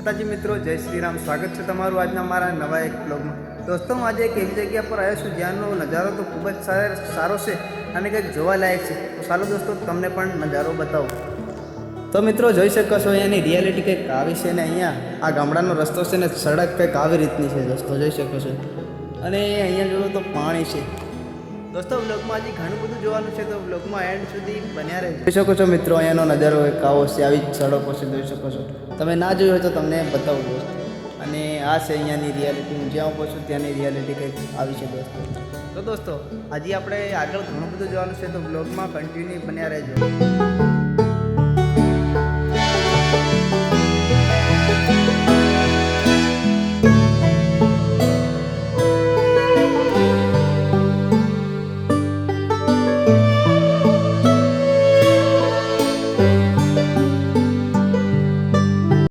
માતાજી મિત્રો, જય શ્રી રામ. સ્વાગત છે તમારું આજના મારા નવા એક બ્લોગમાં. દોસ્તો, હું આજે એક એવી જગ્યા પર આવ્યો છું જ્યાંનો નજારો તો ખૂબ જ સારો છે અને કંઈક જોવાલાયક છે. તો ચાલો દોસ્તો, તમને પણ નજારો બતાવું. તો મિત્રો, જોઈ શકો છો અહીંયાની રિયાલિટી કંઈક આવી છે ને અહીંયા આ ગામડાનો રસ્તો છે ને સડક કંઈક આવી રીતની છે દોસ્તો, જોઈ શકો છો. અને અહીંયા જોયું તો પાણી છે. દોસ્તો, બ્લોગમાં હજી ઘણું બધું જોવાનું છે, તો બ્લોગમાં એન્ડ સુધી બન્યા રહેજો. જોઈ શકો છો મિત્રો, અહીંયાનો નજારો એક આવો છે, આવી જ સડકો છે, જોઈ શકો છો. તમે ના જોયું હોય તો તમને બતાવું દોસ્તો. અને આ છે અહીંયાની રિયાલિટી. હું જ્યાં ઊભો છું ત્યાંની રિયાલિટી કંઈક આવી છે દોસ્તો. તો દોસ્તો, હજી આપણે આગળ ઘણું બધું જોવાનું છે, તો બ્લોગમાં કન્ટિન્યુ બન્યા રહેજો.